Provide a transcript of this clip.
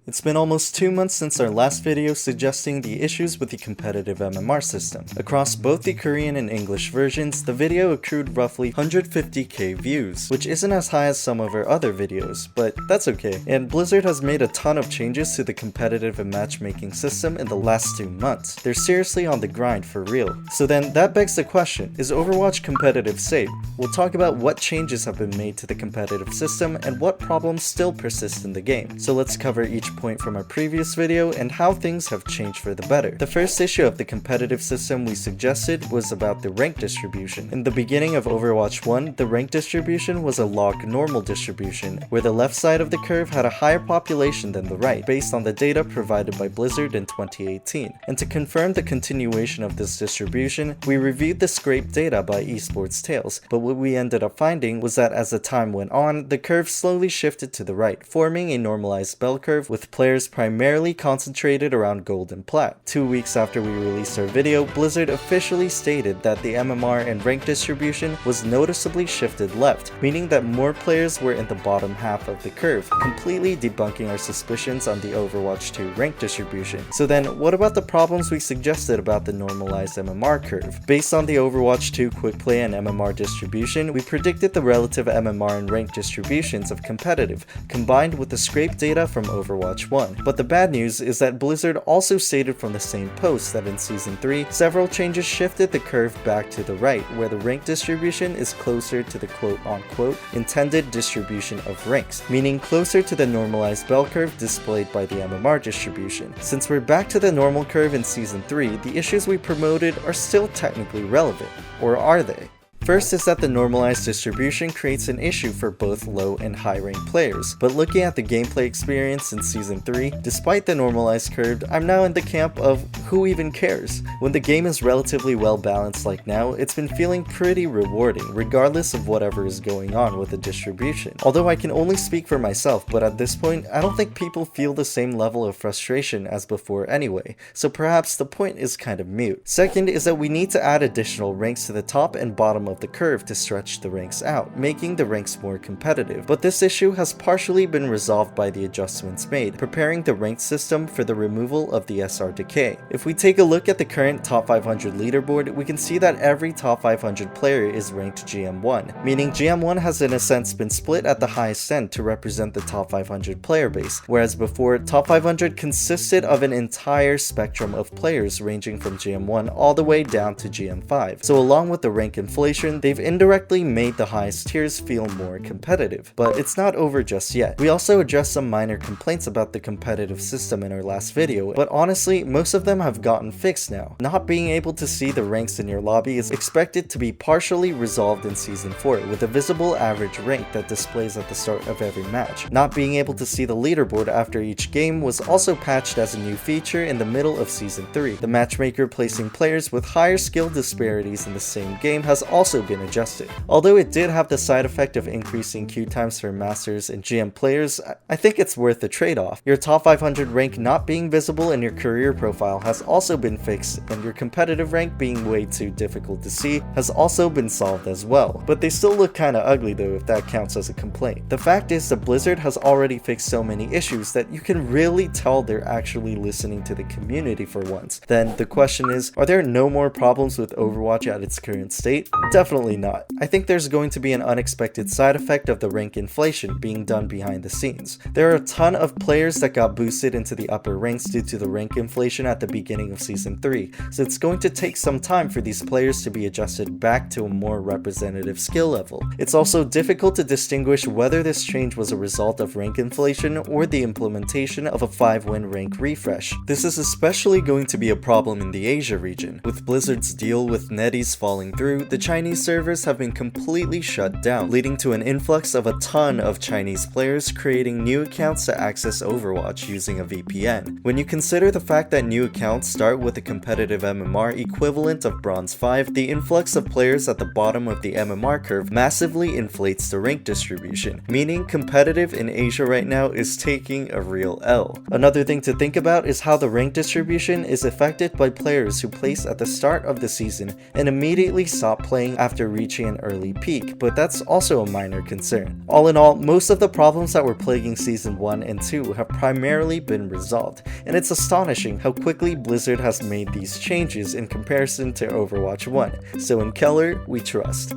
It's been almost 2 months since our last video suggesting the issues with the competitive MMR system. Across both the Korean and English versions, the video accrued roughly 150k views, which isn't as high as some of our other videos, but that's okay. And Blizzard has made a ton of changes to the competitive and matchmaking system in the last 2 months. They're seriously on the grind for real. So then that begs the question, is Overwatch competitive safe? We'll talk about what changes have been made to the competitive system and what problems still persist in the game. So let's cover each point from our previous video and how things have changed for the better. The first issue of the competitive system we suggested was about the rank distribution. In the beginning of Overwatch 1, the rank distribution was a log normal distribution, where the left side of the curve had a higher population than the right, based on the data provided by Blizzard in 2018. And to confirm the continuation of this distribution, we reviewed the scraped data by Esports Tales, but what we ended up finding was that as the time went on, the curve slowly shifted to the right, forming a normalized bell curve with players primarily concentrated around gold and plat. 2 weeks after we released our video, Blizzard officially stated that the MMR and rank distribution was noticeably shifted left, meaning that more players were in the bottom half of the curve, completely debunking our suspicions on the Overwatch 2 rank distribution. So then, what about the problems we suggested about the normalized MMR curve? Based on the Overwatch 2 quick play and MMR distribution, we predicted the relative MMR and rank distributions of competitive, combined with the scraped data from Overwatch 1. But the bad news is that Blizzard also stated from the same post that in Season 3, several changes shifted the curve back to the right, where the rank distribution is closer to the quote-unquote intended distribution of ranks, meaning closer to the normalized bell curve displayed by the MMR distribution. Since we're back to the normal curve in Season 3, the issues we promoted are still technically relevant. Or are they? First is that the normalized distribution creates an issue for both low and high rank players, but looking at the gameplay experience in Season 3, despite the normalized curve, I'm now in the camp of who even cares? When the game is relatively well balanced like now, it's been feeling pretty rewarding, regardless of whatever is going on with the distribution. Although I can only speak for myself, but at this point, I don't think people feel the same level of frustration as before anyway, so perhaps the point is kind of mute. Second is that we need to add additional ranks to the top and bottom of the curve to stretch the ranks out, making the ranks more competitive. But this issue has partially been resolved by the adjustments made, preparing the ranked system for the removal of the SR decay. If we take a look at the current top 500 leaderboard, we can see that every top 500 player is ranked GM1, meaning GM1 has in a sense been split at the highest end to represent the top 500 player base, whereas before, top 500 consisted of an entire spectrum of players ranging from GM1 all the way down to GM5. So along with the rank inflation, they've indirectly made the highest tiers feel more competitive. But it's not over just yet. We also addressed some minor complaints about the competitive system in our last video, but honestly, most of them have gotten fixed now. Not being able to see the ranks in your lobby is expected to be partially resolved in Season 4, with a visible average rank that displays at the start of every match. Not being able to see the leaderboard after each game was also patched as a new feature in the middle of Season 3. The matchmaker placing players with higher skill disparities in the same game has also been adjusted. Although it did have the side effect of increasing queue times for Masters and GM players, I think it's worth the trade-off. Your top 500 rank not being visible in your career profile has also been fixed, and your competitive rank being way too difficult to see has also been solved as well. But they still look kinda ugly though, if that counts as a complaint. The fact is that Blizzard has already fixed so many issues that you can really tell they're actually listening to the community for once. Then the question is, are there no more problems with Overwatch at its current state? Definitely not. I think there's going to be an unexpected side effect of the rank inflation being done behind the scenes. There are a ton of players that got boosted into the upper ranks due to the rank inflation at the beginning of Season 3, so it's going to take some time for these players to be adjusted back to a more representative skill level. It's also difficult to distinguish whether this change was a result of rank inflation or the implementation of a 5-win rank refresh. This is especially going to be a problem in the Asia region. With Blizzard's deal with NetEase falling through, the Chinese servers have been completely shut down, leading to an influx of a ton of Chinese players creating new accounts to access Overwatch using a VPN. When you consider the fact that new accounts start with a competitive MMR equivalent of Bronze 5, the influx of players at the bottom of the MMR curve massively inflates the rank distribution, meaning competitive in Asia right now is taking a real L. Another thing to think about is how the rank distribution is affected by players who place at the start of the season and immediately stop playing after reaching an early peak, but that's also a minor concern. All in all, most of the problems that were plaguing Season 1 and 2 have primarily been resolved, and it's astonishing how quickly Blizzard has made these changes in comparison to Overwatch 1, so in Keller, we trust.